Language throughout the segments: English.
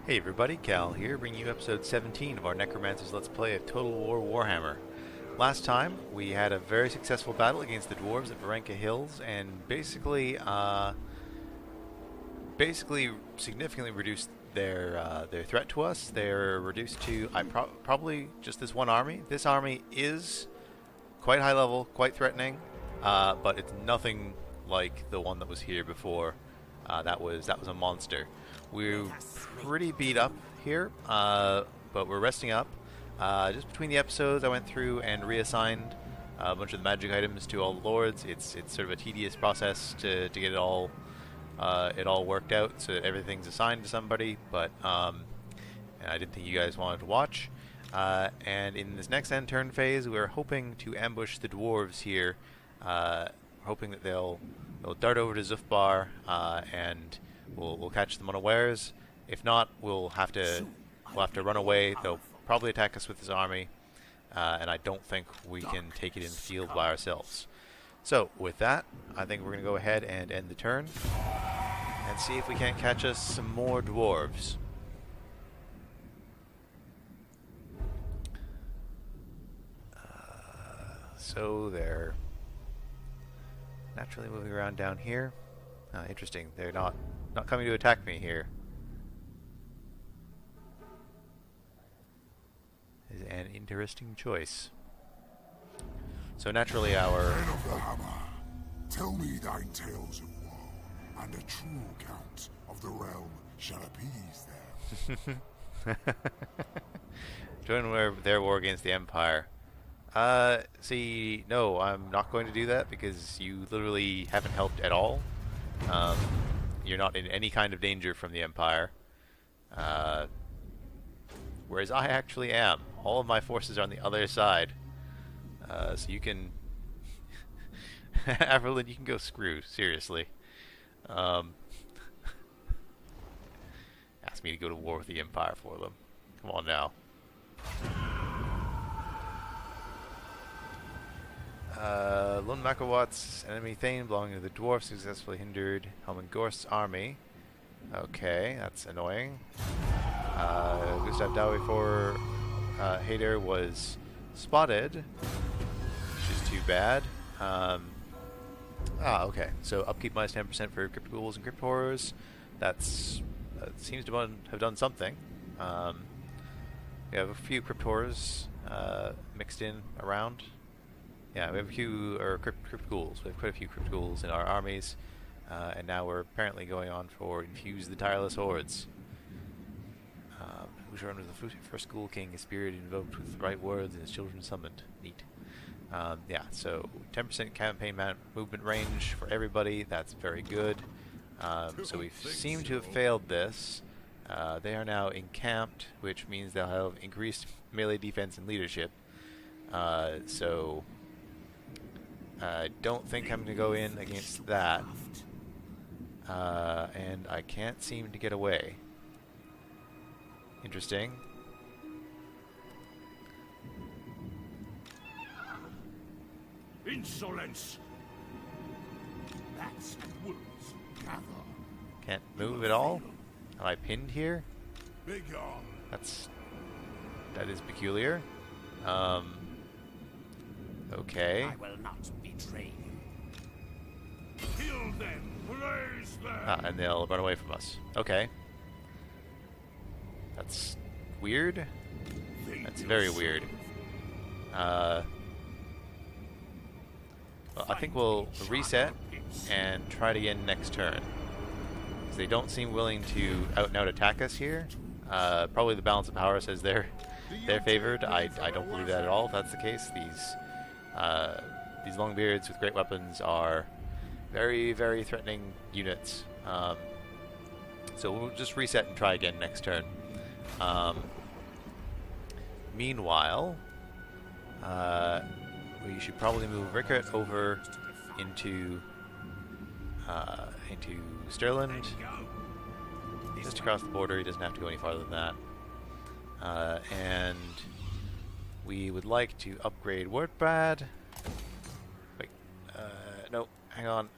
Hey everybody, Cal here, bringing you episode 17 of our Necromancers Let's Play of Total War Warhammer. Last time, we had a very successful battle against the Dwarves at Varenka Hills, and basically significantly reduced their threat to us. They're reduced to probably just this one army. This army is quite high level, quite threatening, but it's nothing like the one that was here before. That was a monster. We're pretty beat up here, but we're resting up. Just between the episodes, I went through and reassigned a bunch of the magic items to all the lords. It's sort of a tedious process to get it all worked out so that everything's assigned to somebody. But and I didn't think you guys wanted to watch. And in this next end turn phase, we're hoping to ambush the dwarves here. Hoping that they'll dart over to Zhufbar and we'll catch them unawares. If not, we'll have to run away. They'll probably attack us with this army, and I don't think we can take it in the field by ourselves. So with that, I think we're going to go ahead and end the turn and see if we can't catch us some more dwarves. So they're naturally moving around down here. Interesting. They're not coming to attack me here. Is an interesting choice. So naturally our... Men of the Hammer, tell me thine tales of woe, and a true account of the realm shall appease them. Join their war against the Empire. See, no, I'm not going to do that because you literally haven't helped at all. You're not in any kind of danger from the Empire. Whereas I actually am. All of my forces are on the other side. So you can... Averlin, you can go screw, seriously. Ask me to go to war with the Empire for them. Come on now. Lund Makawat's enemy Thane belonging to the dwarf successfully hindered Helmengorst's army. Okay, that's annoying. Gustav Dowie for Hader was spotted, which is too bad. Okay. So upkeep minus 10% for crypt ghouls and crypt horrors. That seems to have done something. We have a few crypt horrors mixed in around. Yeah, we have a few crypt ghouls. We have quite a few crypt ghouls in our armies, and now we're apparently going on for infuse the tireless hordes. Who's run with the first ghoul king, his spirit invoked with the right words, and his children summoned. Neat. Yeah, so 10% campaign movement range for everybody. That's very good. So we seem to have failed this. They are now encamped, which means they'll have increased melee defense and leadership. So I don't think I'm going to go in against that. And I can't seem to get away. Interesting. Insolence! Bats and wolves gather. Can't move at all? Am I pinned here? Begone. That is peculiar. Okay. I will not betray you. Kill them! Blaze them! And they'll run away from us. Okay. That's weird. That's very weird. Well, I think we'll reset and try it again next turn. Because they don't seem willing to out and out attack us here. Probably the balance of power says they're favored. I don't believe that at all. If that's the case, these longbeards with great weapons are very, very threatening units. So we'll just reset and try again next turn. Meanwhile, we should probably move Rickert over into Stirland. Just across the border. He doesn't have to go any farther than that. And we would like to upgrade Wordbad. Wait, no, hang on.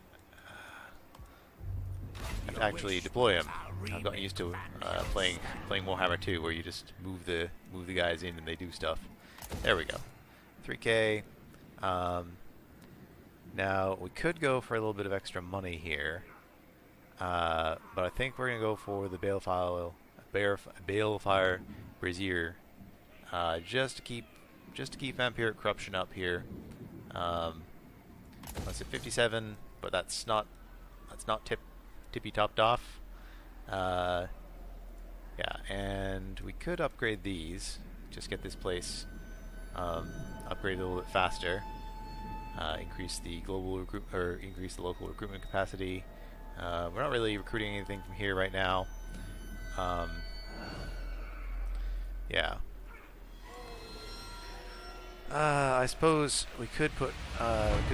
I have to actually deploy him. I've gotten used to playing Warhammer 2, where you just move the guys in and they do stuff. There we go. 3K. Now we could go for a little bit of extra money here, but I think we're gonna go for the Balefire Brazier, just to keep vampiric corruption up here. That's at 57, but that's not tippy topped off. Yeah, and we could upgrade these. Just get this place upgraded a little bit faster. Increase the increase the local recruitment capacity. We're not really recruiting anything from here right now. Yeah. I suppose we could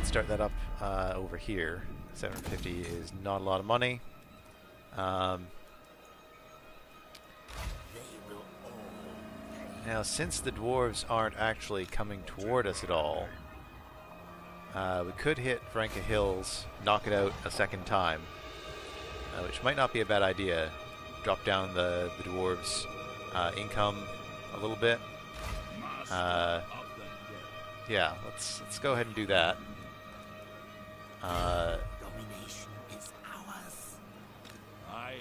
start that up over here. 750 is not a lot of money. Now, since the dwarves aren't actually coming toward us at all, we could hit Franca Hills, knock it out a second time, which might not be a bad idea. Drop down the dwarves' income a little bit. Yeah, let's go ahead and do that. I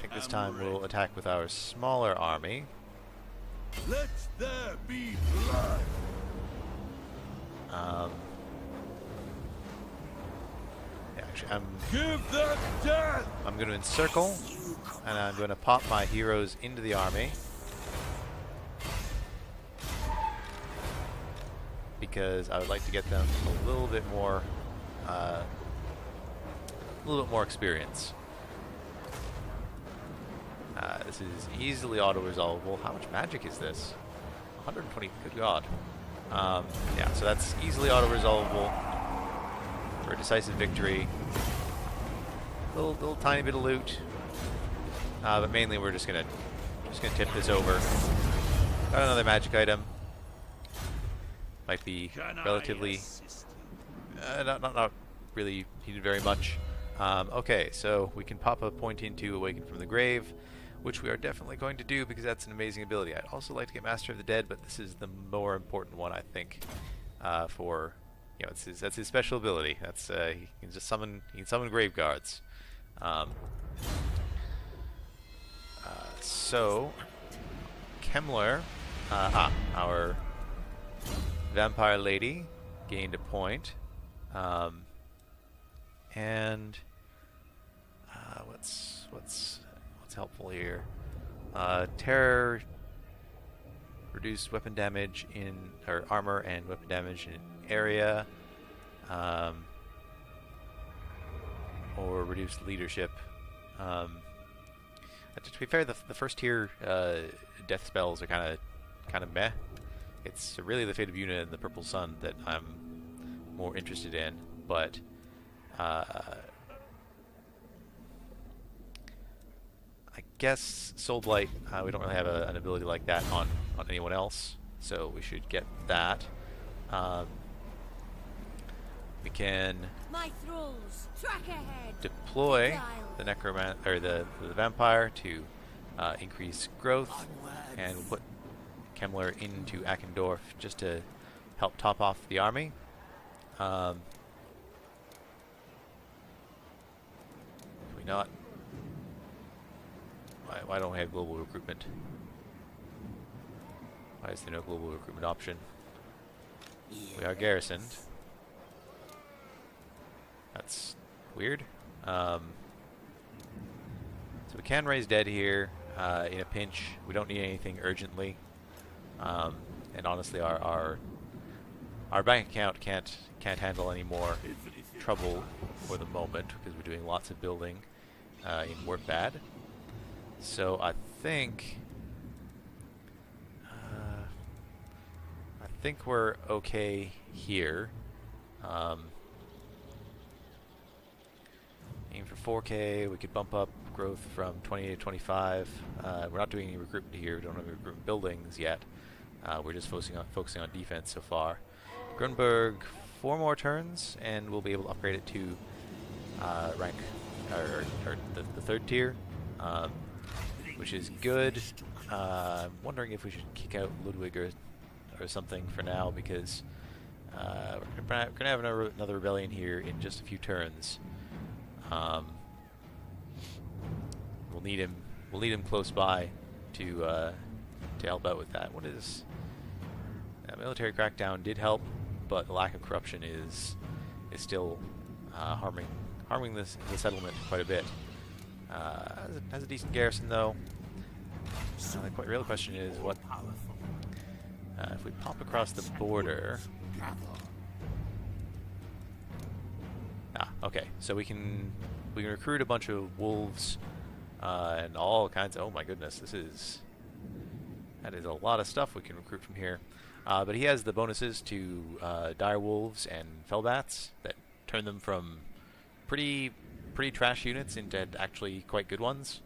think this time we'll attack with our smaller army. Let there be blood. Yeah, actually, Give them death. I'm going to encircle, and I'm going to pop my heroes into the army, because I would like to get them a little bit more experience. This is easily auto-resolvable. How much magic is this? 120. Good God. Yeah, so that's easily auto-resolvable for a decisive victory. Little tiny bit of loot, but mainly we're just gonna tip this over. Got another magic item. Might be relatively not really needed very much. Okay, so we can pop a point into Awaken from the Grave, which we are definitely going to do because that's an amazing ability. I'd also like to get Master of the Dead, but this is the more important one, I think. For that's his special ability. That's he can just summon grave guards. So Kemmler, our vampire lady, gained a point. And what's helpful here? Terror, reduced weapon damage or armor and weapon damage in area, or reduced leadership. To be fair, the first tier death spells are kind of meh. It's really the Fate of Una and the Purple Sun that I'm more interested in, but I guess Soul Blight, we don't really have an ability like that on anyone else, so we should get that. We can deploy the the vampire to increase growth, and we'll put Kemmler into Ackendorf just to help top off the army. Can we not? Why don't we have global recruitment? Why is there no global recruitment option? We are garrisoned. That's weird. So we can raise dead here in a pinch. We don't need anything urgently. And honestly, our bank account can't handle any more trouble for the moment because we're doing lots of building in Warpbad. So I think we're okay here. Aim for 4K. We could bump up growth from 20 to 25. We're not doing any recruitment here. We don't have any recruitment buildings yet. We're just focusing on defense so far. Grunberg, 4 more turns, and we'll be able to upgrade it to rank or the 3rd tier. which is good. I'm wondering if we should kick out Ludwig or something for now, because we're gonna have another rebellion here in just a few turns. We'll need him. We'll need him close by to help out with that. What is military crackdown did help, but the lack of corruption is still harming the settlement quite a bit. Has a decent garrison though. The real question is what if we pop across the border. Okay, so we can recruit a bunch of wolves and all kinds of. Oh my goodness, that is a lot of stuff we can recruit from here. But he has the bonuses to dire wolves and fellbats that turn them from pretty trash units into actually quite good ones.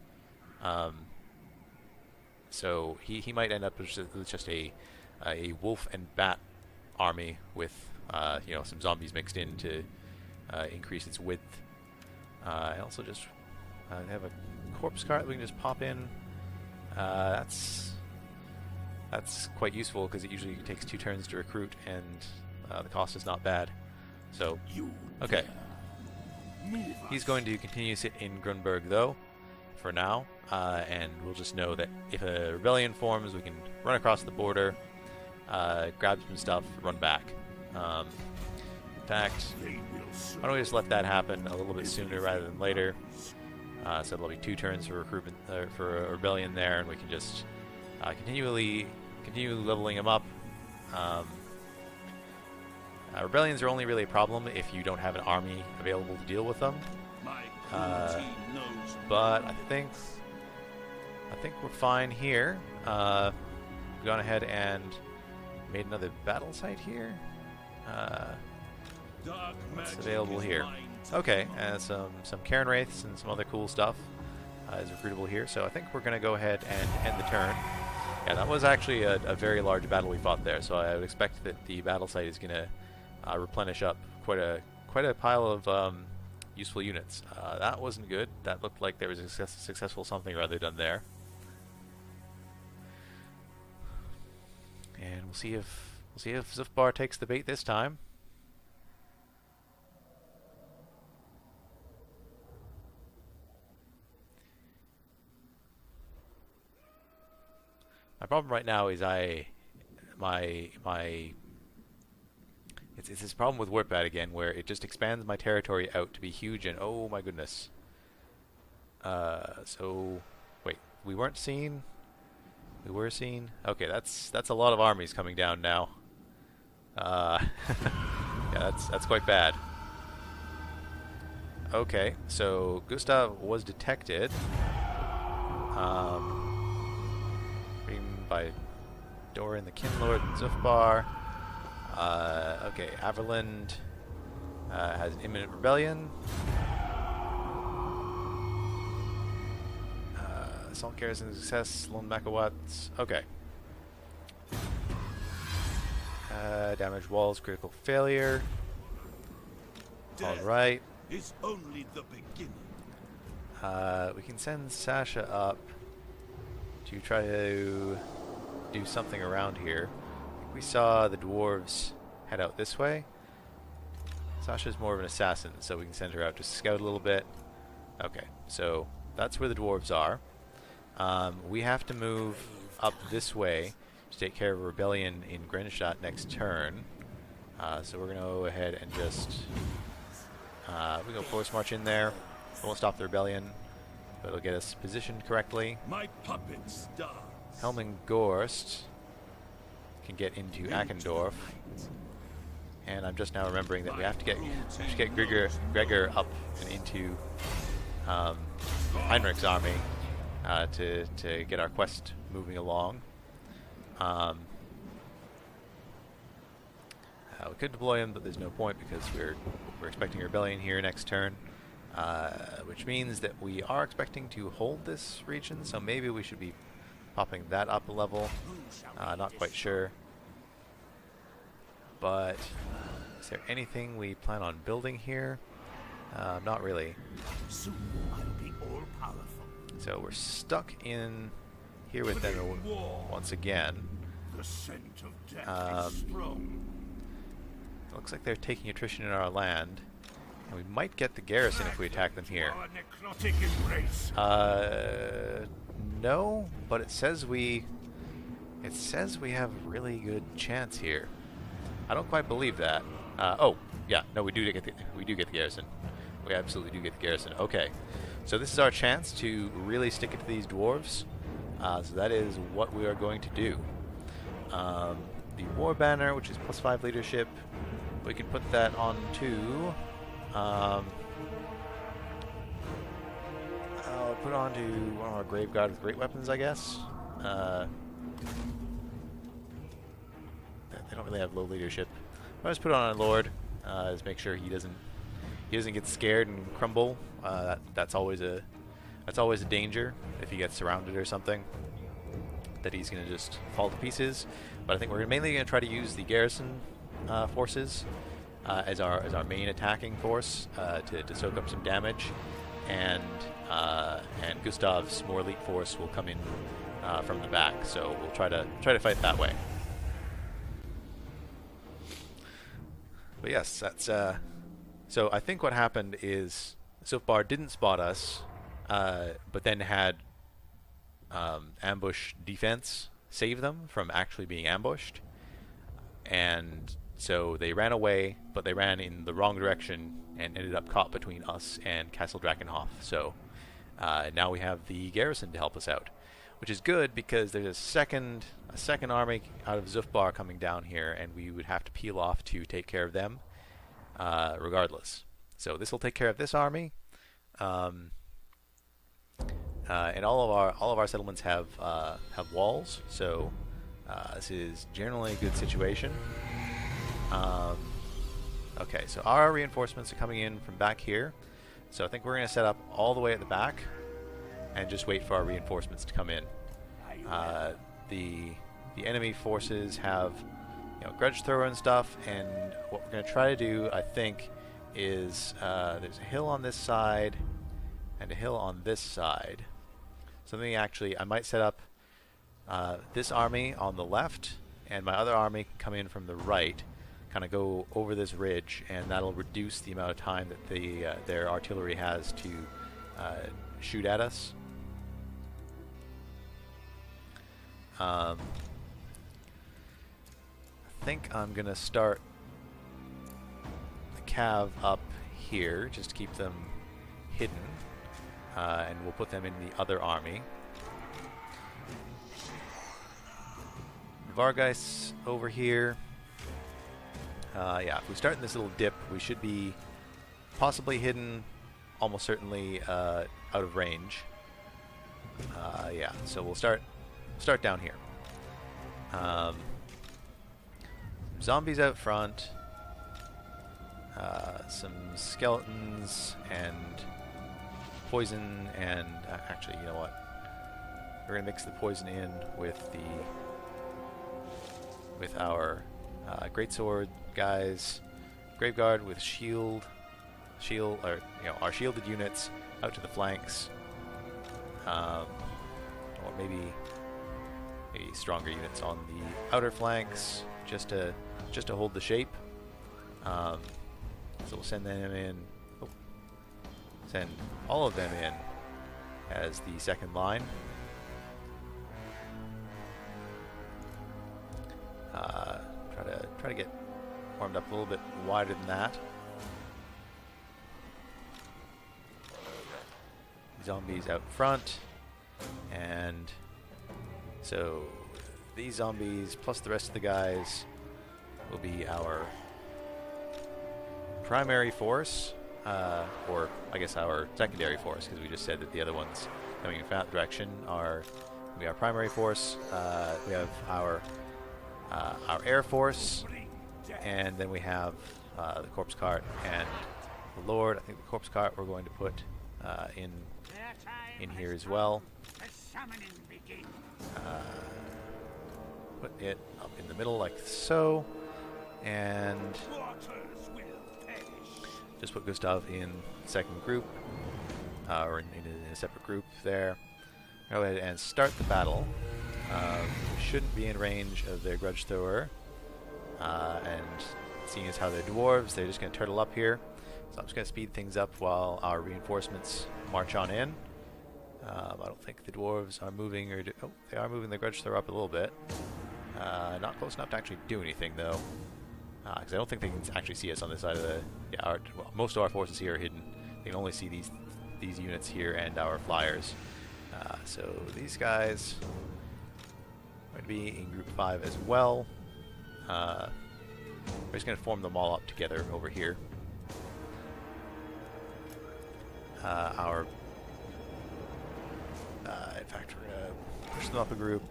So he might end up with just a wolf and bat army with some zombies mixed in to increase its width. I also just have a corpse cart we can just pop in. That's quite useful because it usually takes 2 turns to recruit, and the cost is not bad. So, okay. He's going to continue to sit in Grunberg though, for now, and we'll just know that if a rebellion forms, we can run across the border, grab some stuff, run back. In fact, why don't we just let that happen a little bit sooner rather than later? So there'll be 2 turns for recruitment for a rebellion there, and we can just continue leveling them up. Rebellions are only really a problem if you don't have an army available to deal with them. But I think we're fine here. We've gone ahead and made another battle site here. What's available here? Okay, some Cairn Wraiths and some other cool stuff is recruitable here. So I think we're going to go ahead and end the turn. Yeah, that was actually a very large battle we fought there. So I would expect that the battle site is going to replenish up quite a pile of useful units. That wasn't good. That looked like there was a successful something or other done there. And we'll see if Zhufbar takes the bait this time. My problem right now is it's this problem with Warpbat again, where it just expands my territory out to be huge, and oh my goodness. So wait, we weren't seen. We were seen. Okay, that's a lot of armies coming down now. Yeah, that's quite bad. Okay, so Gustav was detected. By Doran the Kinlord and Zhufbar. Okay, Averland has an imminent rebellion. Assault garrison success, Lone Makawats. Okay. Damage walls, critical failure. Alright. Is only the beginning. We can send Sasha up to try to do something around here. We saw the dwarves head out this way. Sasha's more of an assassin, so we can send her out to scout a little bit. Okay, so that's where the dwarves are. We have to move up this way to take care of a rebellion in Grenstadt next turn. So we're going to go ahead and just we go force march in there. It won't stop the rebellion, but it'll get us positioned correctly. My puppet starts. Helmingorst can get into Ackendorf, and I'm just now remembering that we have to get Gregor up and into Heinrich's army to get our quest moving along. We could deploy him, but there's no point because we're expecting a rebellion here next turn, which means that we are expecting to hold this region. So maybe we should be popping that up a level. Not quite sure. But is there anything we plan on building here? Not really. Soon I'll be all powerful. So we're stuck in here with them once again. The scent of death is strong. Looks like they're taking attrition in our land. And we might get the garrison if we attack them here. Our necrotic embrace. No, but it says we have a really good chance here. I don't quite believe that. Oh, yeah, no, we do get the garrison. We absolutely do get the garrison. Okay, so this is our chance to really stick it to these dwarves. So that is what we are going to do. The war banner, which is +5 leadership, we can put that on to. I'll put it on to one of our grave guard with great weapons, I guess. They don't really have low leadership. I'll just put it on our lord. Just make sure he doesn't get scared and crumble. That's always a danger if he gets surrounded or something. That he's gonna just fall to pieces. But I think we're mainly gonna try to use the garrison forces as our main attacking force to soak up some damage, and Gustav's more elite force will come in from the back. So we'll try to fight that way. But yes, that's so I think what happened is Zhufbar didn't spot us, but then had ambush defense save them from actually being ambushed, and so they ran away, but they ran in the wrong direction and ended up caught between us and Castle Drakenhof. So now we have the garrison to help us out, which is good because there's a second army out of Zhufbar coming down here, and we would have to peel off to take care of them regardless. So this will take care of this army, and all of our settlements have walls. So this is generally a good situation. Okay, so our reinforcements are coming in from back here. So I think we're going to set up all the way at the back and just wait for our reinforcements to come in. The enemy forces have, grudge thrower and stuff, and what we're going to try to do, I think, is there's a hill on this side and a hill on this side. So I might set up this army on the left, and my other army can come in from the right, kind of go over this ridge, and that'll reduce the amount of time that their artillery has to shoot at us. I think I'm gonna start the cav up here just to keep them hidden, and we'll put them in the other army. Vargeis over here. Yeah, if we start in this little dip, we should be possibly hidden, almost certainly out of range. Yeah, so we'll start down here. Zombies out front, some skeletons and poison, and actually, you know what? We're gonna mix the poison in with our greatsword guys, graveguard with shield, or our shielded units out to the flanks, or maybe stronger units on the outer flanks, just to hold the shape. So we'll send them in. Send all of them in as the second line. Try to get warmed up a little bit wider than that. Zombies out front, and so these zombies plus the rest of the guys will be our primary force, or I guess our secondary force, because we just said that the other ones coming in that direction are our primary force. We have our air force, and then we have the corpse cart and the lord. I think the corpse cart we're going to put in here as well. Put it up in the middle like so, and just put Gustav in second group, or in a separate group there. Go ahead and start the battle. We shouldn't be in range of their grudge thrower. And seeing as how they're dwarves, they're just going to turtle up here. So I'm just going to speed things up while our reinforcements march on in. I don't think the dwarves are moving, or oh, they are moving the grudge thrower up a little bit. Not close enough to actually do anything though, because I don't think they can actually see us on this side of the. Yeah, well, most of our forces here are hidden. They can only see these units here and our flyers. So these guys are going to be in group 5 as well. We're just going to form them all up together over here. In fact, we're going to push them up a group.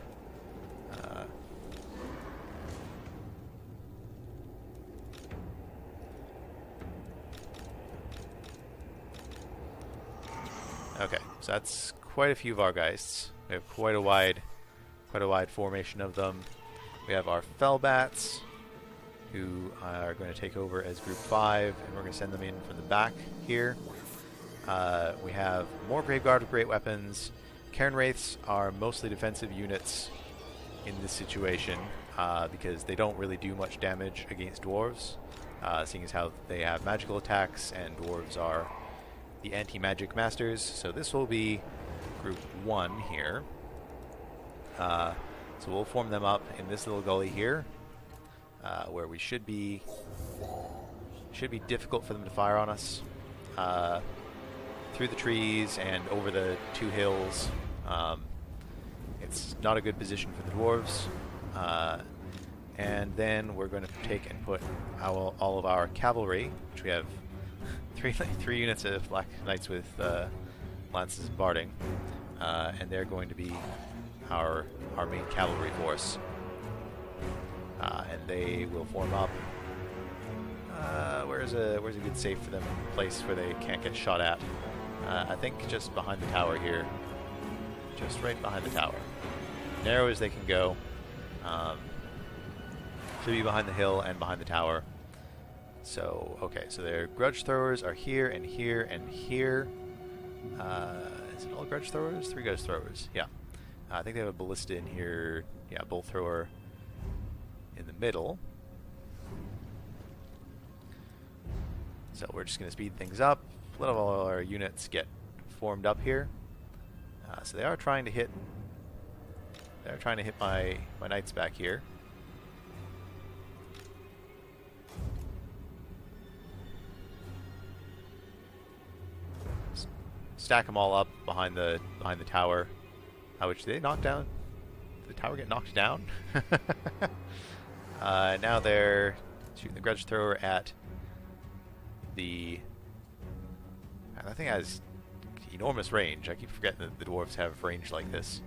Okay, so that's quite a few Vargeists. We have quite a wide formation of them. We have our Fellbats, who are going to take over as Group 5, and we're going to send them in from the back here. We have more Graveguard with great weapons. Cairn Wraiths are mostly defensive units in this situation, because they don't really do much damage against Dwarves, seeing as how they have magical attacks, and Dwarves are the anti-magic masters. So this will be Group 1 here. So we'll form them up in this little gully here, where we should be difficult for them to fire on us. Through the trees and over the 2 hills. It's not a good position for the dwarves. And then we're going to take and put all of our cavalry, which we have three units of Black Knights with lances and barding, and they're going to be our main cavalry force. And they will form up. Where's a good safe for them place where they can't get shot at? I think just behind the tower here. Just right behind the tower. Narrow as they can go. Should be behind the hill and behind the tower. So, okay, so their grudge throwers are here and here and here. Is it all grudge throwers? 3 grudge throwers, yeah. I think they have a ballista in here. Yeah, bolt thrower in the middle. So we're just going to speed things up. Let all our units get formed up here. So they are trying to hit. They're trying to hit my knights back here. Stack them all up behind the tower. Which they knock down. Did the tower get knocked down? Now they're shooting the grudge thrower at the. That thing has enormous range. I keep forgetting that the dwarves have range like this.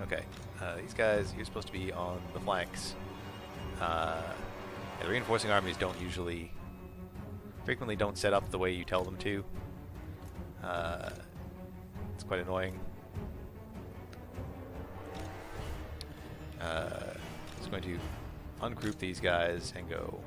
Okay, these guys, you're supposed to be on the flanks. The reinforcing armies frequently don't set up the way you tell them to. It's quite annoying. Just going to ungroup these guys and go.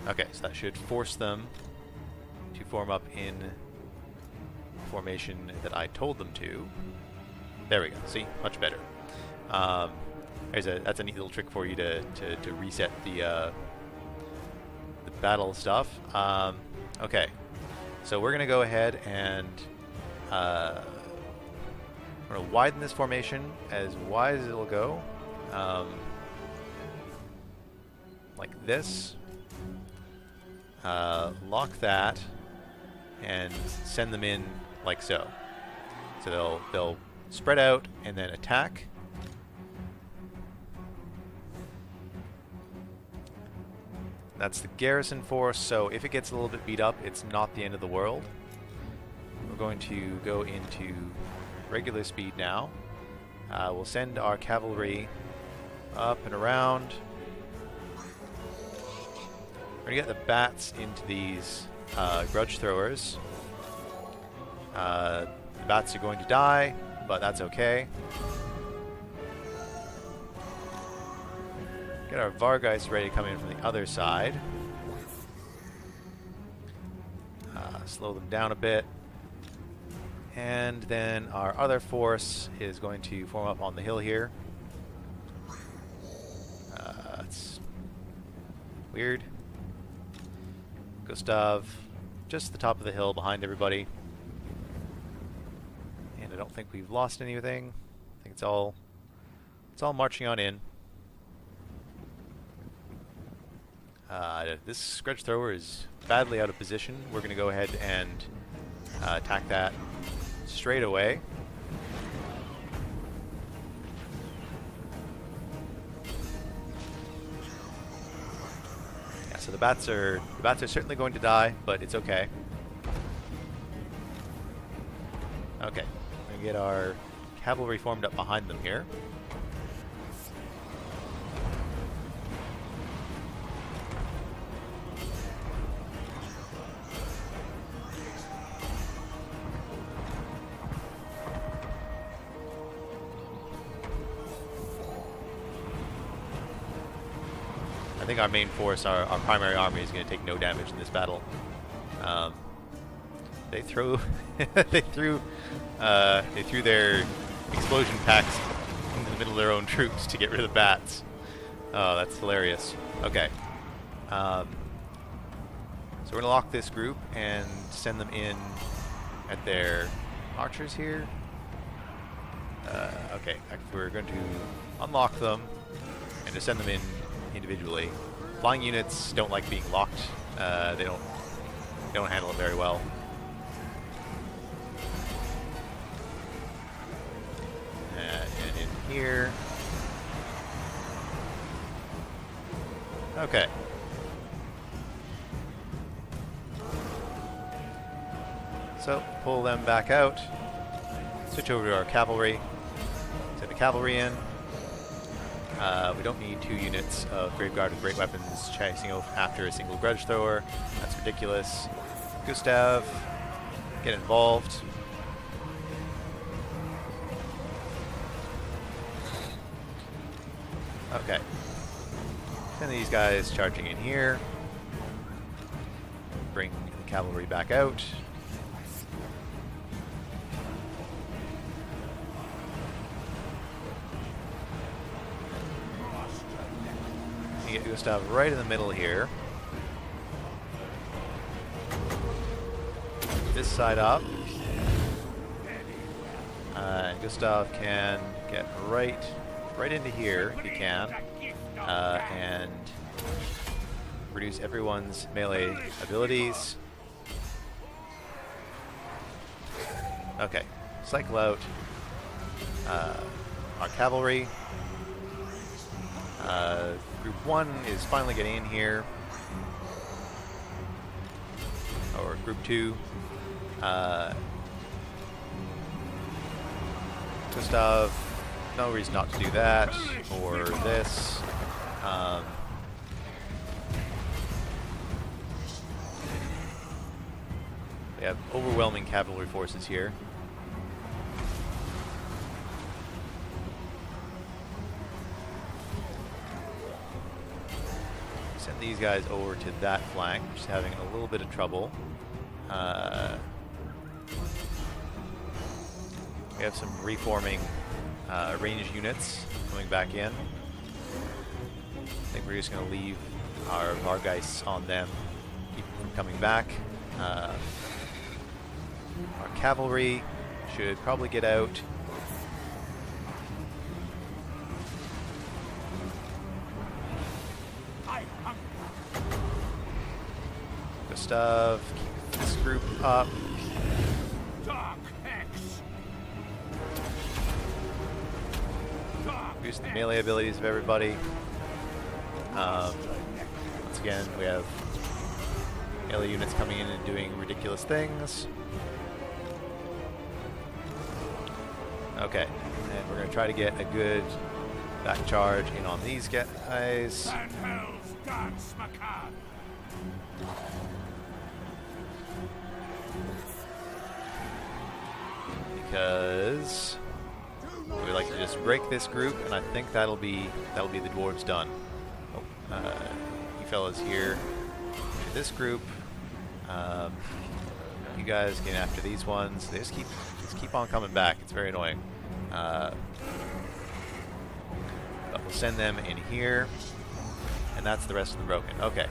Okay, so that should force them to form up in formation that I told them to. There we go. See? Much better. That's a neat little trick for you to reset the battle stuff. Okay, so we're going to go ahead and we're going to widen this formation as wide as it'll go. Like this. Lock that and send them in like so. So they'll spread out and then attack. That's the garrison force, so if it gets a little bit beat up, it's not the end of the world. We're going to go into regular speed now. We'll send our cavalry up and around. We're going to get the bats into these grudge throwers. The bats are going to die, but that's okay. Get our Vargeist ready to come in from the other side. Slow them down a bit. And then our other force is going to form up on the hill here. It's weird. Gustav, just the top of the hill behind everybody. And I don't think we've lost anything. I think it's all marching on in. This Grudge Thrower is badly out of position. We're going to go ahead and attack that straight away. Yeah, so the bats are certainly going to die, but it's okay. Okay, we're going to get our cavalry formed up behind them here. I think our main force, our primary army, is going to take no damage in this battle. They threw they threw their explosion packs into the middle of their own troops to get rid of the bats. Oh, that's hilarious. Okay. So we're going to lock this group and send them in at their archers here. Okay, we're going to unlock them and just send them in individually. Flying units don't like being locked. They don't handle it very well. And in here. Okay. So pull them back out. Switch over to our cavalry. Send the cavalry in. We don't need 2 units of Graveguard with great weapons chasing after a single Grudge Thrower. That's ridiculous. Gustav, get involved. Okay. Send these guys charging in here. Bring the cavalry back out. Get Gustav right in the middle here. This side up. Gustav can get right into here if he can, and reduce everyone's melee abilities. Okay, cycle out our cavalry. Group 1 is finally getting in here. Or Group 2. Gustav, no reason not to do that. Or this. They have overwhelming cavalry forces here. Send these guys over to that flank, just having a little bit of trouble. We have some reforming ranged units coming back in. I think we're just going to leave our Vargeists on them, keep them from coming back. Our cavalry should probably get out. Gustav, keep this group up. Boost the melee abilities of everybody. Once again, we have melee units coming in and doing ridiculous things. Okay, and we're going to try to get a good back charge in on these guys. because we like to just break this group, and I think that'll be the dwarves done. Oh, you fellas here, to this group. You guys get after these ones. They just keep on coming back. It's very annoying. But we'll send them in here, and that's the rest of the broken. Okay,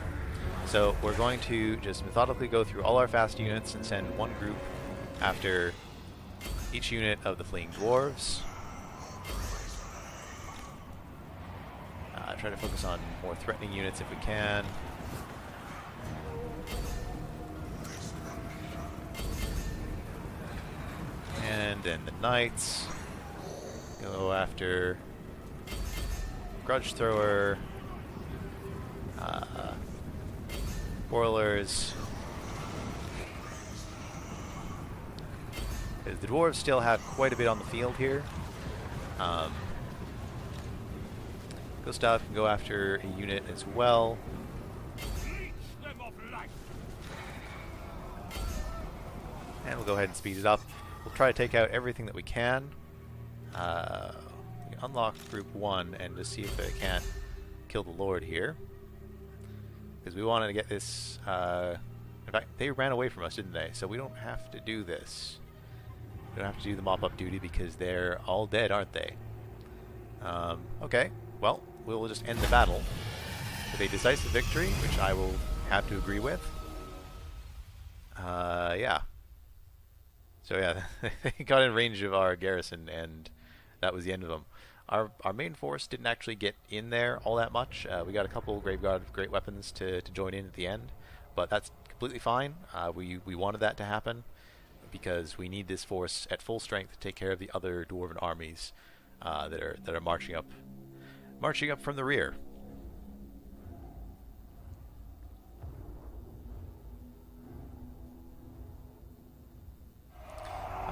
so we're going to just methodically go through all our fast units and send one group after each unit of the fleeing dwarves. Try to focus on more threatening units if we can. And then the knights go after grudge thrower, boilers. Because the dwarves still have quite a bit on the field here. Gustav can go after a unit as well. And we'll go ahead and speed it up. We'll try to take out everything that we can. We can unlock group 1 and just see if they can't kill the Lord here. Because we wanted to get this... in fact, they ran away from us, didn't they? So we don't have to do this. We don't have to do the mop-up duty because they're all dead, aren't they? Okay, well, we'll just end the battle with a decisive victory, which I will have to agree with. Yeah. So yeah, they got in range of our garrison, and that was the end of them. Our main force didn't actually get in there all that much. We got a couple Graveguard of Great Weapons to join in at the end, but that's completely fine. We wanted that to happen because we need this force at full strength to take care of the other Dwarven armies that are marching up from the rear.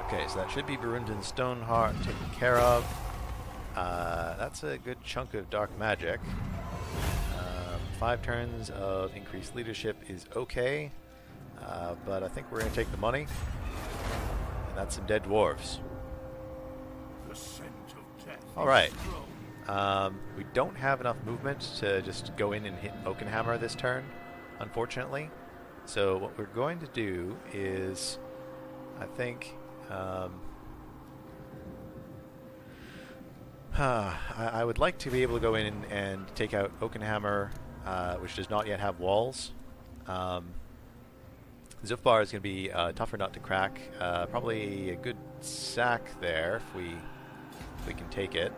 Okay, so that should be Barundan Stoneheart taken care of. That's a good chunk of dark magic. 5 turns of increased leadership is okay, but I think we're going to take the money. And that's some dead dwarves. Alright. We don't have enough movement to just go in and hit Oakenhammer this turn, unfortunately. So what we're going to do is, I think... I would like to be able to go in and take out Oakenhammer, which does not yet have walls. Zhufbar is going to be a tougher nut to crack. Probably a good sack there if we can take it.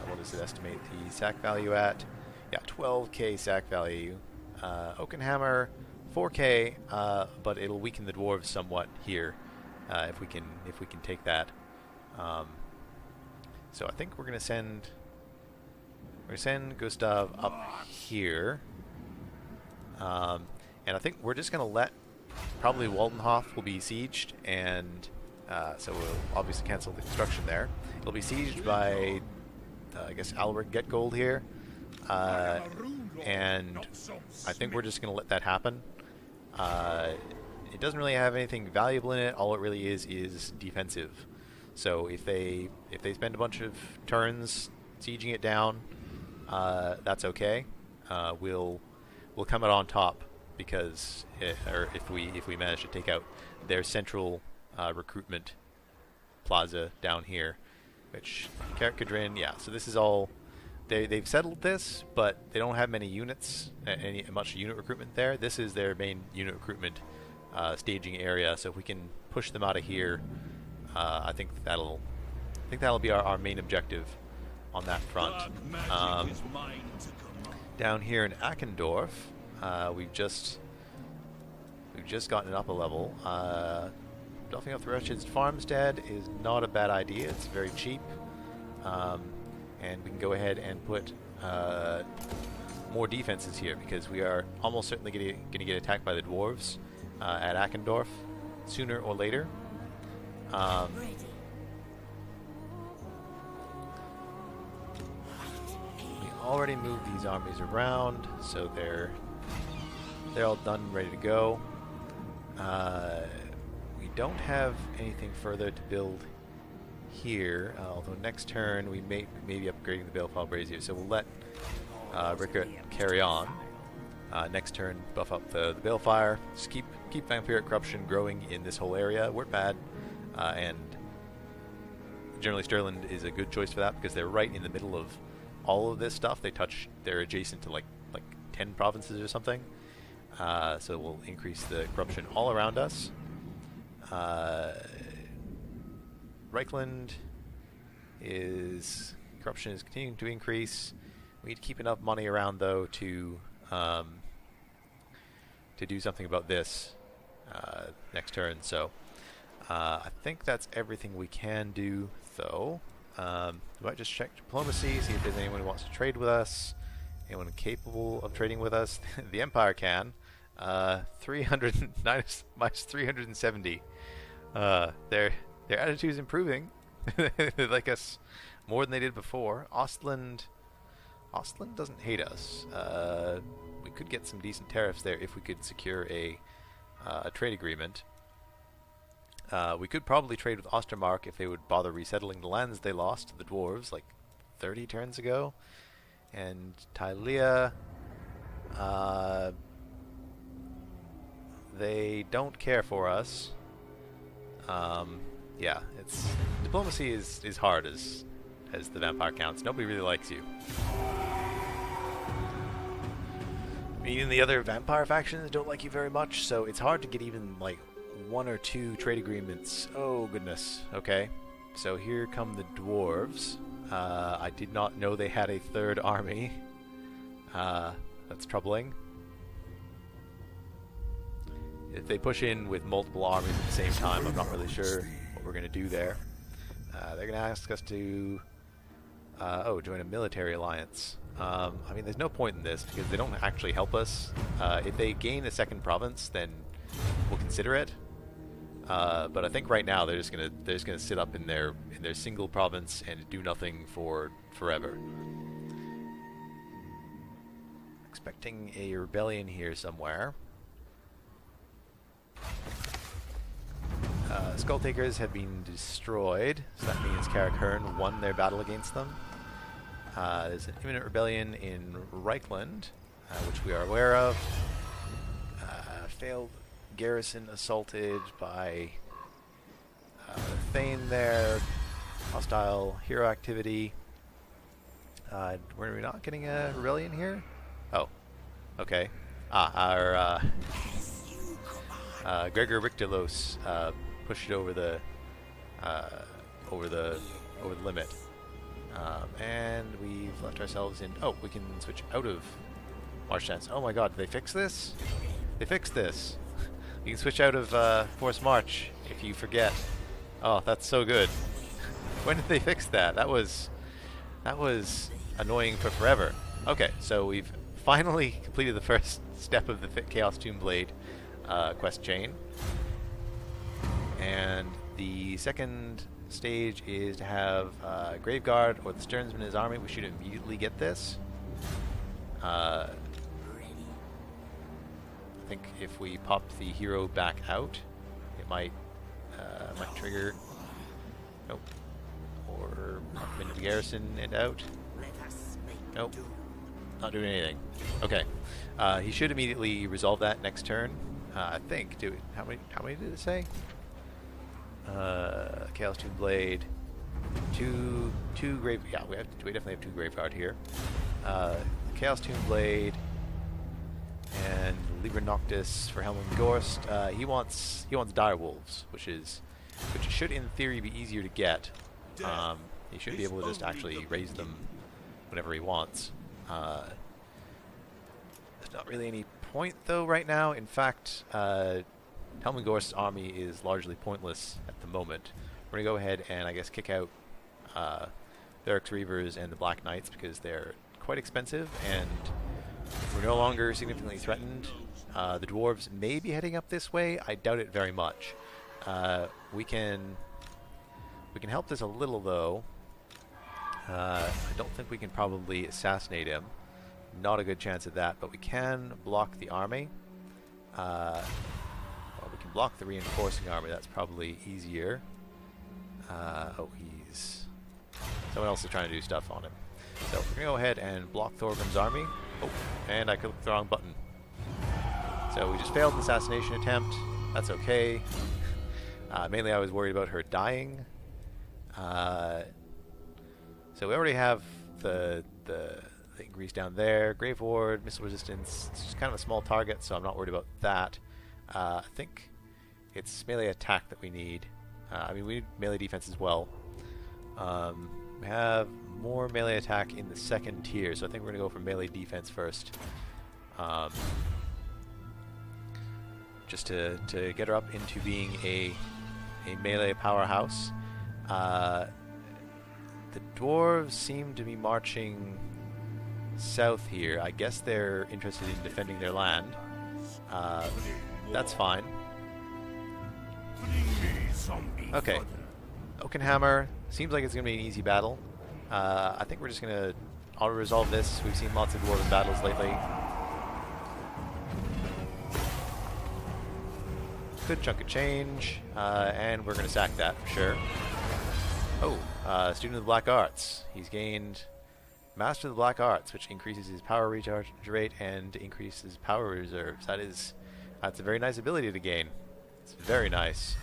What does it estimate the sack value at? Yeah, 12k sack value. Oakenhammer, 4k, but it'll weaken the dwarves somewhat here if we can take that. So I think we're gonna send Gustav up here, and I think we're just gonna let probably Waldenhof will be sieged, and so we'll obviously cancel the construction there. It'll be sieged by I guess Albert Getgold here, and I think we're just gonna let that happen. It doesn't really have anything valuable in it. All it really is defensive. So if they spend a bunch of turns sieging it down, that's okay. We'll come out on top because if we manage to take out their central recruitment plaza down here, which Karak, yeah. So this is all they've settled this, but they don't have many units, much unit recruitment there. This is their main unit recruitment staging area. So if we can push them out of here. I think that'll be our main objective on that front. Down here in Akendorf, we've just gotten it up a level. Buffing up the Wretched's farmstead is not a bad idea. It's very cheap, and we can go ahead and put more defenses here because we are almost certainly going to get attacked by the dwarves at Akendorf sooner or later. We already moved these armies around, so they're all done and ready to go. We don't have anything further to build here. Although next turn we may be upgrading the Balefile Brazier, so we'll let Rickert carry on. Next turn, buff up the Balefire. Just keep Vampiric Corruption growing in this whole area. We're bad, and generally Stirland is a good choice for that because they're right in the middle of all of this stuff. They're adjacent to like 10 provinces or something. So we'll increase the corruption all around us. Reichland corruption is continuing to increase. We need to keep enough money around though to do something about this next turn. So I think that's everything we can do though. We might just check diplomacy, see if there's anyone who wants to trade with us. Anyone capable of trading with us? The Empire can. 300 minus 370. Their attitude's improving. They like us more than they did before. Ostland doesn't hate us. We could get some decent tariffs there if we could secure a trade agreement. We could probably trade with Ostermark if they would bother resettling the lands they lost to the Dwarves like 30 turns ago. And Tylea, they don't care for us. Yeah, diplomacy is hard as the vampire counts. Nobody really likes you. Even the other vampire factions don't like you very much, so it's hard to get even like 1 or 2 trade agreements. Oh goodness. Okay, so here come the Dwarves. I did not know they had a 3rd army. That's troubling. If they push in with multiple armies at the same time, I'm not really sure what we're going to do there. They're going to ask us to join a military alliance. I mean, there's no point in this because they don't actually help us. If they gain a 2nd province, then we'll consider it. But I think right now they're just gonna sit up in their single province and do nothing for forever. Expecting a rebellion here somewhere. Skulltakers have been destroyed, so that means Karak Hirn won their battle against them. There's an imminent rebellion in Reichland, which we are aware of. Failed garrison assaulted by Thane there. Hostile hero activity. Were we not getting a rebellion here? Oh, okay. Our Gregor Rictelos pushed it over the limit, and we've left ourselves in. Oh, we can switch out of March Dance. Oh my God, did they fix this? They fixed this. You can switch out of Forced March if you forget. Oh, that's so good. When did they fix that? That was annoying for forever. Okay, so we've finally completed the first step of the Chaos Tomb Blade quest chain. And the second stage is to have Graveguard or the Sternsman army. We should immediately get this. I think if we pop the hero back out, it might trigger. Nope. Or pop him into the garrison and out. Nope. Not doing anything. Okay. He should immediately resolve that next turn. I think. How many did it say? Chaos Tomb Blade. Two grave. Yeah, we definitely have 2 Graveguard here. Chaos Tomb Blade and Liber Noctis for Helmund Gorst. He wants Direwolves, which should in theory be easier to get. He should be able to just actually raise them whenever he wants. There's not really any point though right now. In fact, Helmund Gorst's army is largely pointless at the moment. We're gonna go ahead and I guess kick out Therich's Reavers and the Black Knights because they're quite expensive and we're no longer significantly threatened. The Dwarves may be heading up this way. I doubt it very much. We can help this a little though. I don't think we can probably assassinate him. Not a good chance at that, but we can block the army. Well, we can block the reinforcing army. That's probably easier. Oh, Someone else is trying to do stuff on him. So we're going to go ahead and block Thorgrim's army. Oh, and I clicked the wrong button. So we just failed an assassination attempt. That's okay. Mainly I was worried about her dying. So we already have the increase down there. Grave Ward, missile resistance. It's just kind of a small target, so I'm not worried about that. I think it's melee attack that we need. I mean, we need melee defense as well. We have more melee attack in the second tier, so I think we're going to go for melee defense first. Just to get her up into being a melee powerhouse. The dwarves seem to be marching south here. I guess they're interested in defending their land. That's fine. Okay. Oakenhammer. Seems like it's going to be an easy battle. I think we're just going to auto-resolve this. We've seen lots of dwarven battles lately. Good chunk of change. And we're going to sack that for sure. Oh, student of the Black Arts. He's gained Master of the Black Arts, which increases his power recharge rate and increases power reserves. That's a very nice ability to gain. It's very nice.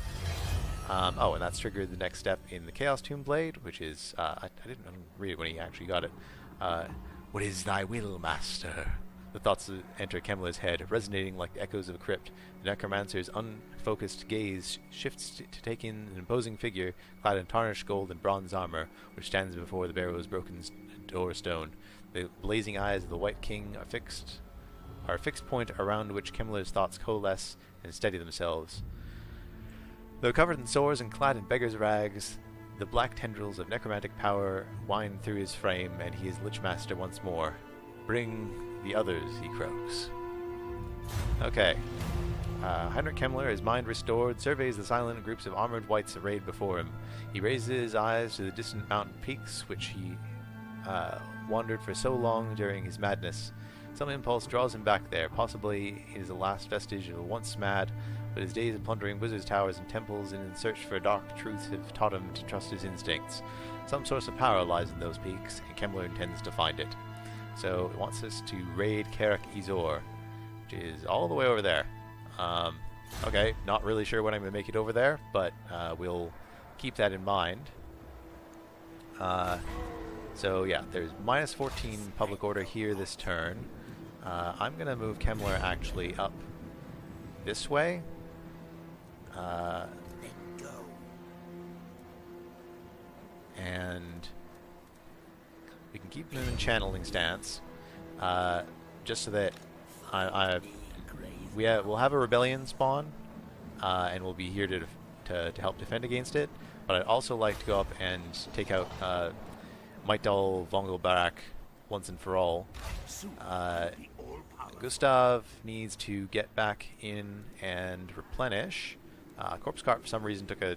Oh, and that's triggered the next step in the Chaos Tomb Blade, which is, I didn't read it when he actually got it. What is thy will, master? The thoughts enter Kemler's head, resonating like the echoes of a crypt. The Necromancer's unfocused gaze shifts to take in an imposing figure, clad in tarnished gold and bronze armor, which stands before the barrow's broken door stone. The blazing eyes of the White King are a fixed point around which Kemler's thoughts coalesce and steady themselves. Though covered in sores and clad in beggar's rags, the black tendrils of necromantic power wind through his frame, and he is Lichmaster once more. Bring the others, he croaks. Okay. Heinrich Kemmler, his mind restored, surveys the silent groups of armored wights arrayed before him. He raises his eyes to the distant mountain peaks, which he wandered for so long during his madness. Some impulse draws him back there. Possibly it is the last vestige of a once mad, but his days of plundering wizards' towers and temples and in search for dark truths have taught him to trust his instincts. Some source of power lies in those peaks, and Kemmler intends to find it. So it wants us to raid Karak Izor, which is all the way over there. Okay, not really sure when I'm going to make it over there, but we'll keep that in mind. So yeah, there's minus 14 public order here this turn. I'm going to move Kemmler actually up this way. And we can keep him in channeling stance, just so that we'll have a rebellion spawn, and we'll be here to help defend against it. But I'd also like to go up and take out Mighdal Vongalbarak once and for all. Gustav needs to get back in and replenish. Corpse Cart for some reason took a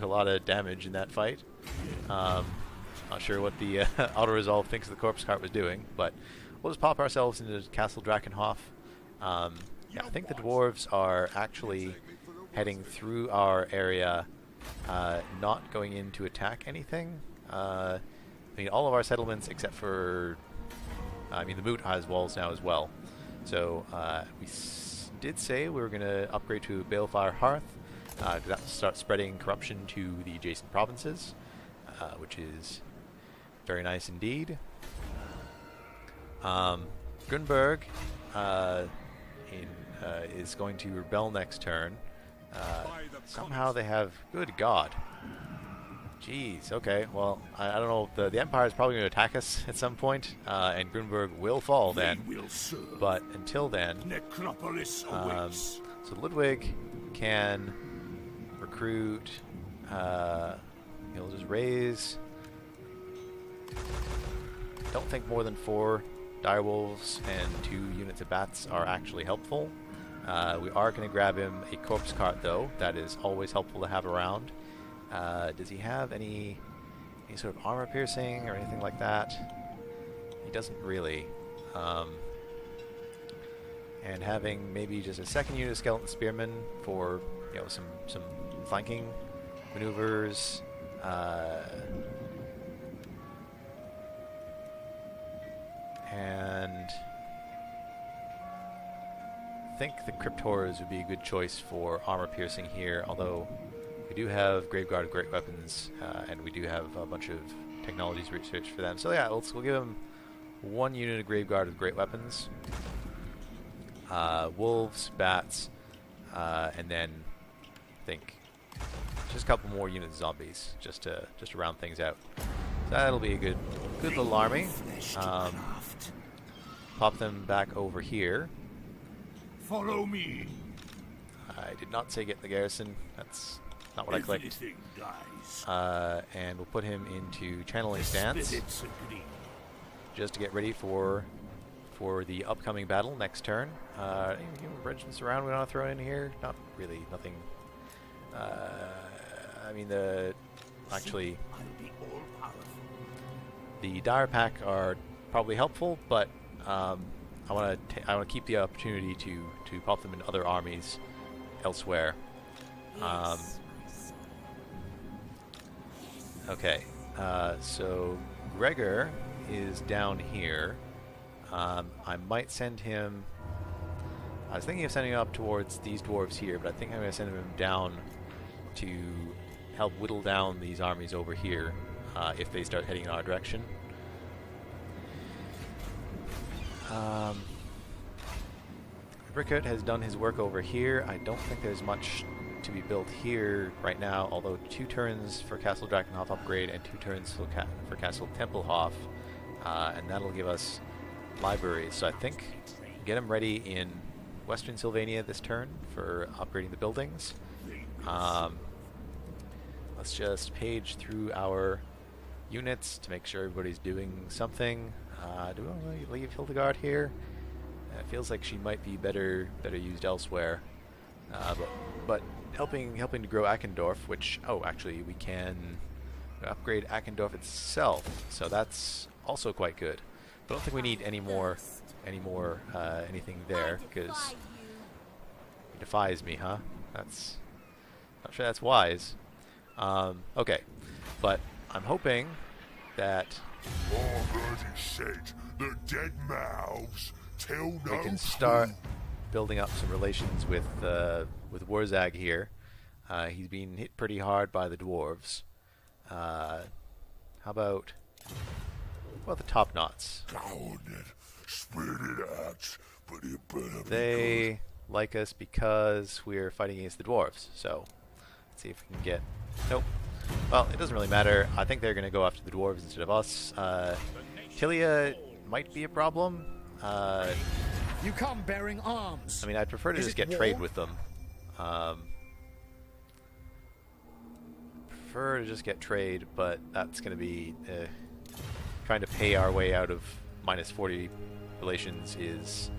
lot of damage in that fight. Not sure what the auto resolve thinks the Corpse Cart was doing, but we'll just pop ourselves into Castle Drakenhof. Yeah, I think the dwarves are actually heading through our area, not going in to attack anything. I mean, all of our settlements except for, the Moot has walls now as well. So we did say we were going to upgrade to Balefire Hearth, because that will start spreading corruption to the adjacent provinces, which is very nice indeed. Grunberg is going to rebel next turn. Somehow they have... Good God. Jeez, okay. Well, I don't know. The Empire is probably going to attack us at some point, and Grunberg will fall then. But until then... So Ludwig can recruit... he'll just raise... Don't think more than 4 direwolves and 2 units of bats are actually helpful. We are going to grab him a corpse cart, though. That is always helpful to have around. Does he have any sort of armor piercing or anything like that? He doesn't really. And having maybe just a second unit of skeleton spearmen for some flanking maneuvers. think the Crypt Horrors would be a good choice for armor piercing here, although we do have Graveguard of Great Weapons, and we do have a bunch of technologies research for them. So yeah, we'll give them 1 unit of Graveguard of Great Weapons, wolves, bats, and then I think just a couple more units of zombies, just to round things out. So that'll be a good little army. Pop them back over here. Follow me. I did not say get in the garrison. That's not what I clicked. Everything dies. And we'll put him into channeling stance, Spirits agree. just to get ready for the upcoming battle next turn. Any regiments around we want to throw in here? Not really. Nothing. I mean, actually, the Dire Pack are probably helpful, but I want to keep the opportunity to pop them in other armies elsewhere. Okay, so Gregor is down here. I might send him. I was thinking of sending him up towards these dwarves here, but I think I'm going to send him down to help whittle down these armies over here if they start heading in our direction. Rickert has done his work over here. I don't think there's much to be built here right now, although 2 turns for Castle Drakenhof upgrade and 2 turns for Castle Tempelhof, and that'll give us libraries. So I think get them ready in Western Sylvania this turn for upgrading the buildings. Let's just page through our units to make sure everybody's doing something. Do we want to leave Hildegard here? It feels like she might be better used elsewhere. But helping to grow Eckendorf, which actually we can upgrade Eckendorf itself, so that's also quite good. But I don't think we need anything there, because he defies me, huh? That's not sure that's wise. Okay, but I'm hoping that Already said the dead mouths tell no we can start truth. building up some relations with Warzag here. He's been hit pretty hard by the dwarves. How about the top knots? Down it, spit it out, but it better be They like us because we're fighting against the dwarves. So let's see if we can get. Nope. Well, it doesn't really matter. I think they're going to go after the dwarves instead of us. Tilia might be a problem. You come bearing arms. I mean, I'd prefer to Is just it get trade war? with them. Prefer to just get trade, but that's going to be trying to pay our way out of -40 relations is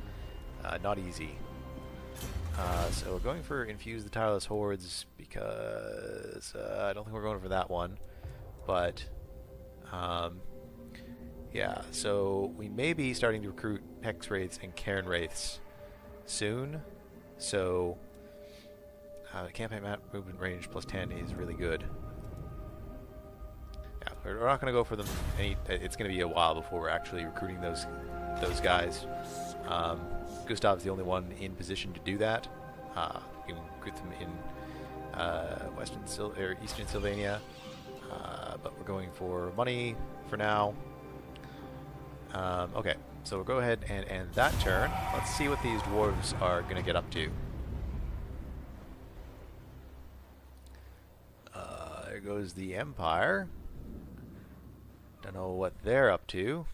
not easy. So we're going for Infuse the Tireless Hordes because I don't think we're going for that one. But yeah, so we may be starting to recruit Hex Wraiths and Cairn Wraiths soon. So campaign map movement range +10 is really good. Yeah, we're not going to go for them. It's going to be a while before we're actually recruiting those guys. Gustav's the only one in position to do that. You can recruit them in Eastern Sylvania, but we're going for money for now. Okay, so we'll go ahead and end that turn. Let's see what these dwarves are going to get up to. There goes the Empire. Don't know what they're up to.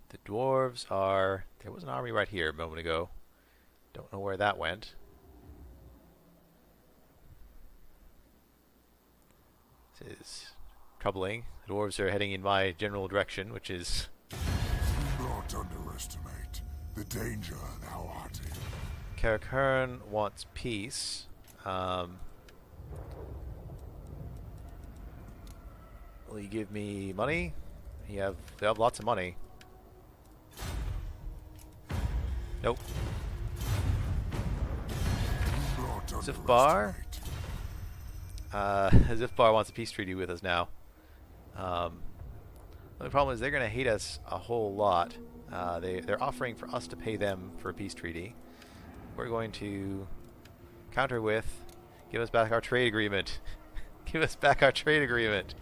The dwarves are... There was an army right here a moment ago. Don't know where that went. This is troubling. The dwarves are heading in my general direction, which is... Do not underestimate the danger thou art in. Karak Hirn wants peace. Will you give me money? They have lots of money. Nope. Do not Zhufbar? underestimate. Zhufbar wants a peace treaty with us now. The only problem is they're going to hate us a whole lot. They're offering for us to pay them for a peace treaty. We're going to counter with, give us back our trade agreement. Give us back our trade agreement.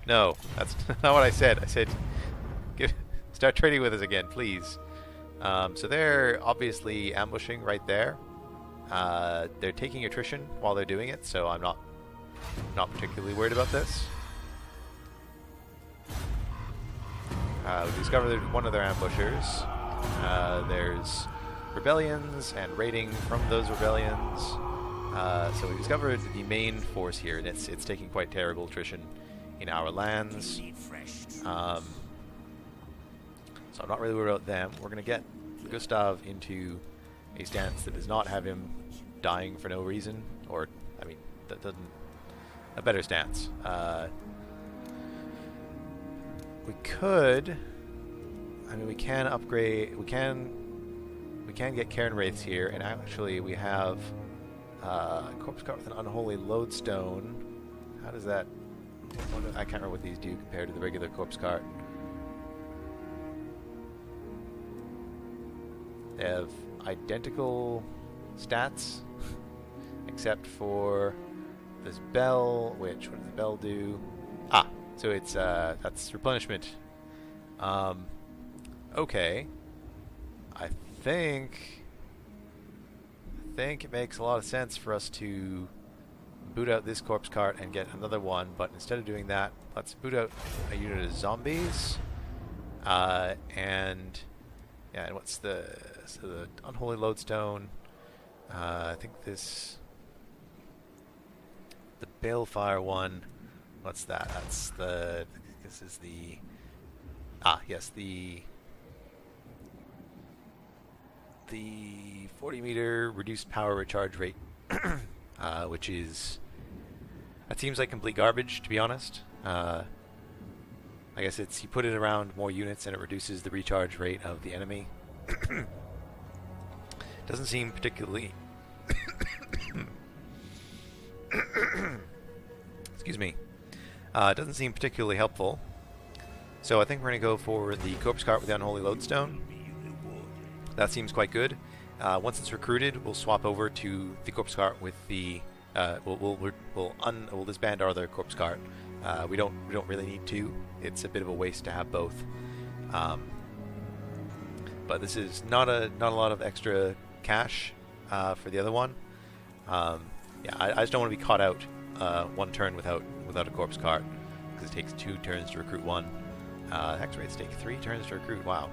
No, that's not what I said. I said, start trading with us again, please. So they're obviously ambushing right there. They're taking attrition while they're doing it, so I'm not particularly worried about this. We discovered one of their ambushers. There's rebellions and raiding from those rebellions. So we discovered the main force here, and it's taking quite terrible attrition in our lands. So I'm not really worried about them. We're going to get Gustav into a stance that does not have him dying for no reason, or, I mean, that doesn't... a better stance. We could... I mean, we can upgrade... We can get Cairn Wraiths here, and actually we have Corpse Cart with an Unholy Lodestone. How does that... I can't remember what these do compared to the regular Corpse Cart. They have identical stats, except for this bell, which, what does the bell do? Ah, so it's, that's replenishment. Okay. I think it makes a lot of sense for us to boot out this corpse cart and get another one, but instead of doing that, let's boot out a unit of zombies. And what's the Unholy Lodestone? I think the Balefire one. What's that? That's this is the the 40 meter reduced power recharge rate, which is, that seems like complete garbage, to be honest. I guess it's, you put it around more units and it reduces the recharge rate of the enemy. Doesn't seem particularly excuse me. Doesn't seem particularly helpful. So I think we're going to go for the Corpse Cart with the Unholy Lodestone. That seems quite good. Once it's recruited, we'll swap over to the Corpse Cart with the... we'll disband our other Corpse Cart. We don't really need to. It's a bit of a waste to have both. But this is not a lot of extra cash for the other one. I just don't want to be caught out one turn without a Corpse Cart, because it takes 2 turns to recruit one. Hex rates take 3 turns to recruit. Wow.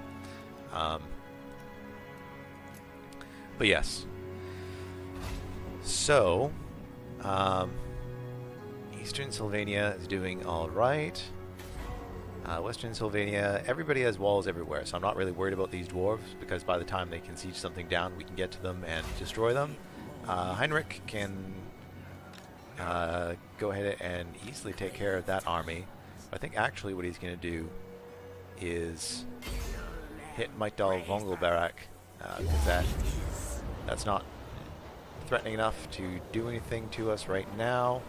But yes. So, Eastern Sylvania is doing alright. Western Sylvania, everybody has walls everywhere, so I'm not really worried about these dwarves, because by the time they can siege something down, we can get to them and destroy them. Heinrich can go ahead and easily take care of that army. I think actually what he's going to do is hit Mighdal Vongalbarak, because that's not threatening enough to do anything to us right now.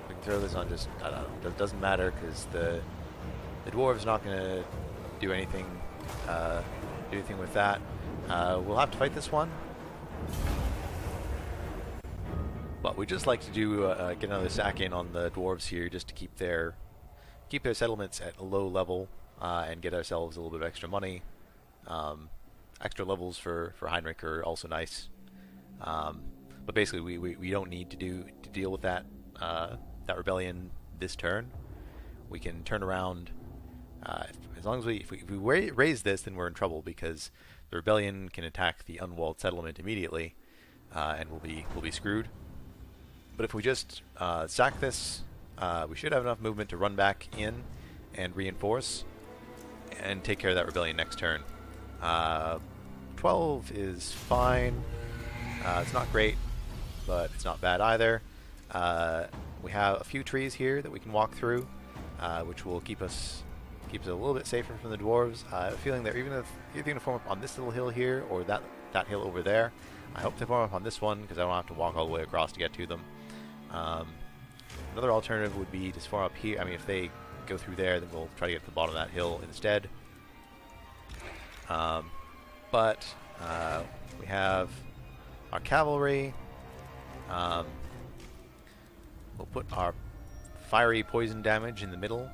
We can throw this on just, I don't know, it doesn't matter, because the dwarves not going to do anything with that. We'll have to fight this one. But we just like to do get another sack in on the dwarves here, just to keep their settlements at a low level and get ourselves a little bit of extra money. Extra levels for Heinrich are also nice. But basically, we don't need to deal with that rebellion this turn. We can turn around as long as if we raise this, then we're in trouble, because the rebellion can attack the unwalled settlement immediately, and we'll be screwed. But if we just sack this, we should have enough movement to run back in and reinforce and take care of that rebellion next turn. 12 is fine. It's not great, but it's not bad either. We have a few trees here that we can walk through, which will keep us a little bit safer from the dwarves. I have a feeling that even if you're going to form up on this little hill here, or that hill over there, I hope they form up on this one, because I don't have to walk all the way across to get to them. Another alternative would be to form up here. I mean, if they go through there, then we'll try to get to the bottom of that hill instead. But we have our cavalry. We'll put our fiery poison damage in the middle.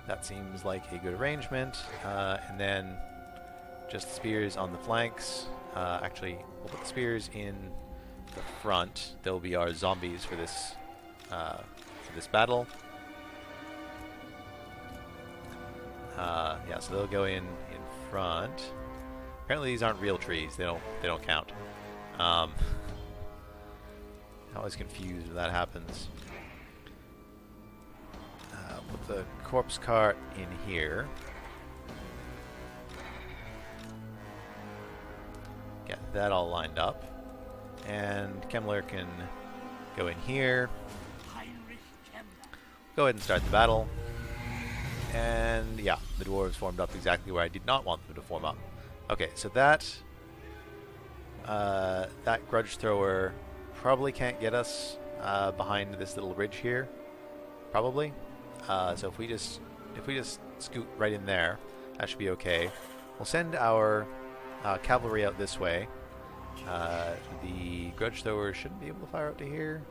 That seems like a good arrangement. And then just spears on the flanks. Actually, we'll put the spears in the front. They'll be our zombies for this battle. Yeah, so they'll go in front. Apparently, these aren't real trees. They don't count. I'm always confused when that happens. Put the corpse cart in here. Get that all lined up. And Kemmler can go in here. Go ahead and start the battle. And yeah, the dwarves formed up exactly where I did not want them to form up. Okay, so that grudge thrower probably can't get us behind this little ridge here. Probably. So if we just scoot right in there, that should be okay. We'll send our cavalry out this way. The grudge thrower shouldn't be able to fire out to here.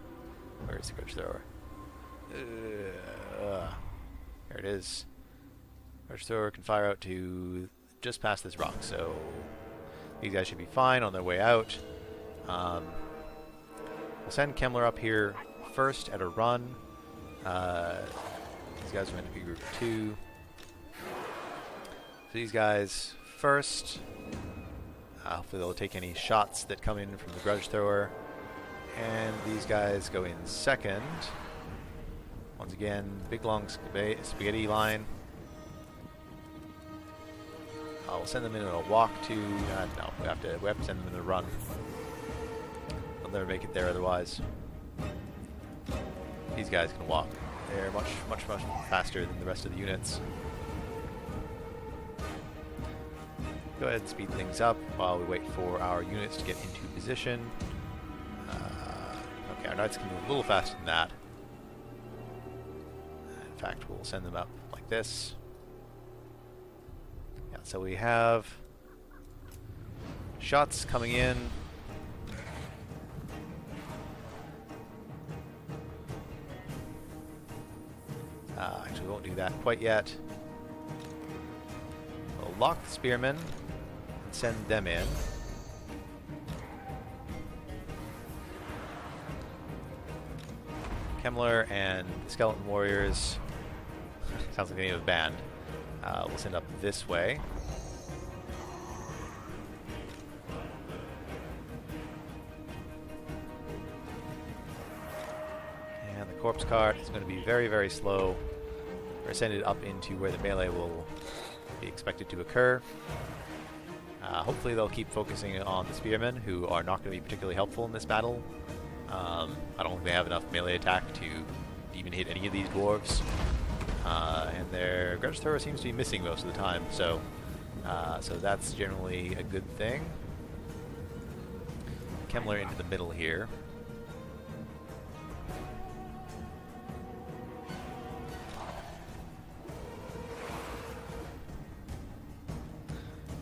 Where is the grudge thrower? There it is. Grudge thrower can fire out to just past this rock, so these guys should be fine on their way out. We'll send Kemmler up here first at a run. These guys are meant to be group 2. So these guys first. Hopefully they'll take any shots that come in from the grudge thrower. And these guys go in second. Once again, big long spaghetti line. We'll send them in a walk to... no, we have to send them in a run. They'll never make it there otherwise. These guys can walk. They're much faster than the rest of the units. Go ahead and speed things up while we wait for our units to get into position. Okay, our knights can move a little faster than that. In fact, we'll send them up like this. Yeah, so we have shots coming in. Actually, we won't do that quite yet. We'll lock the spearmen and send them in. Kemmler and the skeleton warriors, sounds like the name of a band, we'll send up this way. And the corpse cart is going to be very, very slow. We're send it up into where the melee will be expected to occur. Hopefully they'll keep focusing on the spearmen, who are not going to be particularly helpful in this battle. I don't think they have enough melee attack to even hit any of these dwarves. And their grudge thrower seems to be missing most of the time, so that's generally a good thing. Kemmler into the middle here.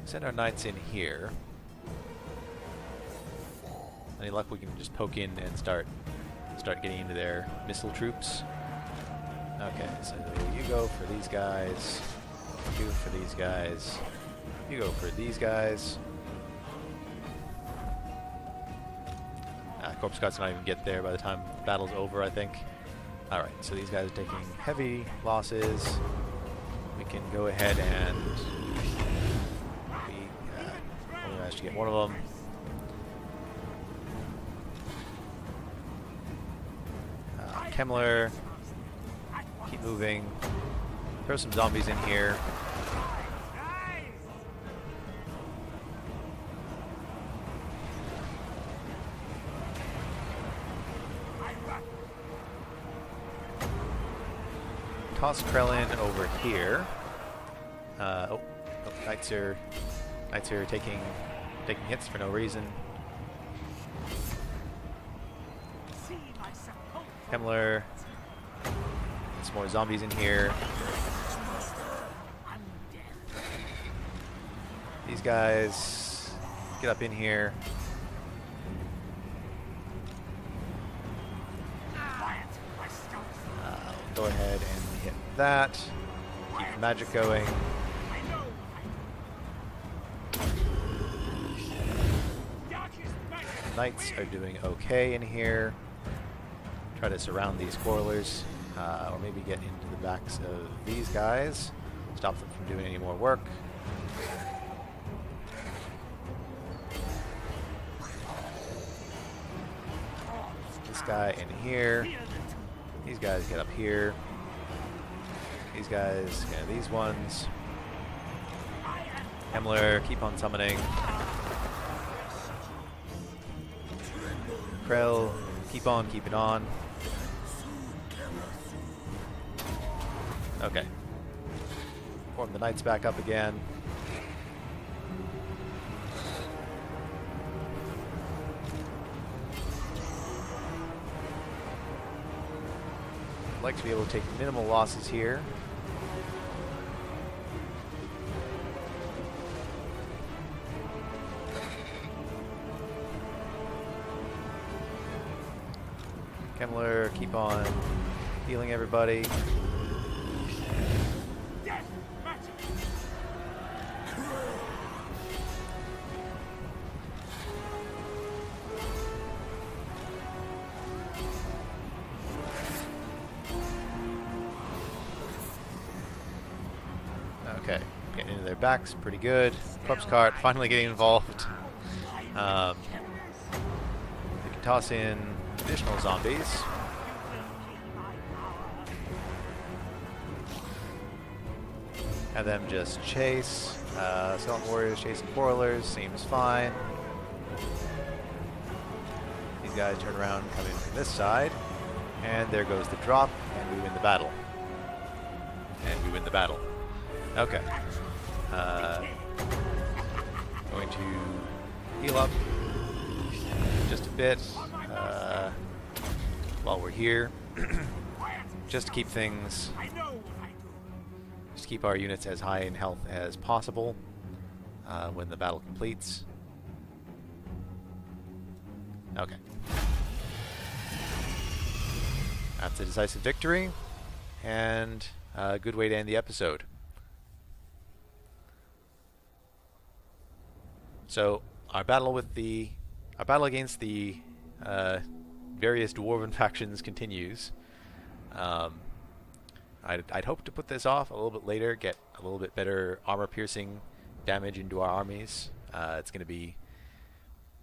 Send our knights in here. Any luck, we can just poke in and start getting into their missile troops. Okay, so you go for these guys. You go for these guys. You go for these guys. Corpse Cart's not even get there by the time the battle's over, I think. Alright, so these guys are taking heavy losses. We can go ahead and... only managed to get one of them. Kemmler, keep moving. Throw some zombies in here. Toss Krellin over here. Knights are taking hits for no reason. Himmler. Some more zombies in here. These guys get up in here. Go ahead and hit that. Keep the magic going. Knights are doing okay in here. Try to surround these quarrelers, or maybe get into the backs of these guys. Stop them from doing any more work. This guy in here. These guys get up here. These guys, these ones. Himmler, keep on summoning. Krell, keep on keeping on. Okay. Form the knights back up again. I'd like to be able to take minimal losses here. Himmler, keep on healing everybody. Okay, getting into their backs, pretty good. Corpse cart finally getting involved. We can toss in additional zombies. Have them just chase. Skeleton warriors chasing quarrelers, seems fine. These guys turn around, come in from this side, and there goes the drop, and we win the battle. And we win the battle. Okay. Going to heal up just a bit while we're here, just to keep things, just to keep our units as high in health as possible when the battle completes. Okay. That's a decisive victory, and a good way to end the episode. So our battle against the various dwarven factions continues. I'd hope to put this off a little bit later, get a little bit better armor-piercing damage into our armies. It's going to be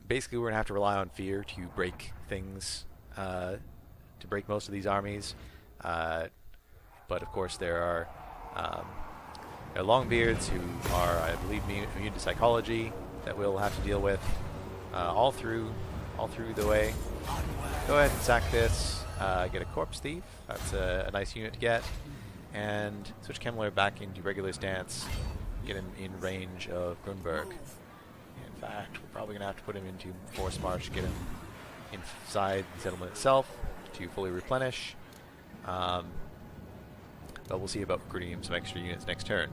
basically we're going to have to rely on fear to break things, to break most of these armies. But of course there are Longbeards who are, I believe, immune to psychology that we'll have to deal with all through the way. Go ahead and sack this. Get a Corpse Thief. That's a nice unit to get. And switch Kemmler back into regular stance. Get him in range of Grunberg. In fact, we're probably going to have to put him into Force March, get him inside the settlement itself to fully replenish. But we'll see about recruiting him some extra units next turn.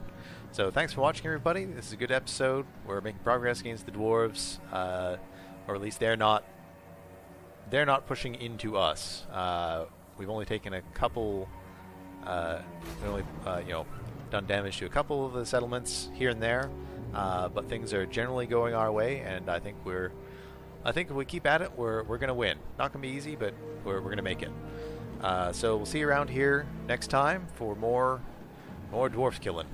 So thanks for watching, everybody. This is a good episode. We're making progress against the dwarves, or at least they're not pushing into us. We've only taken a couple. We've only done damage to a couple of the settlements here and there, but things are generally going our way, and I think if we keep at it, we're gonna win. Not gonna be easy, but we're gonna make it. So we'll see you around here next time for more dwarf killing.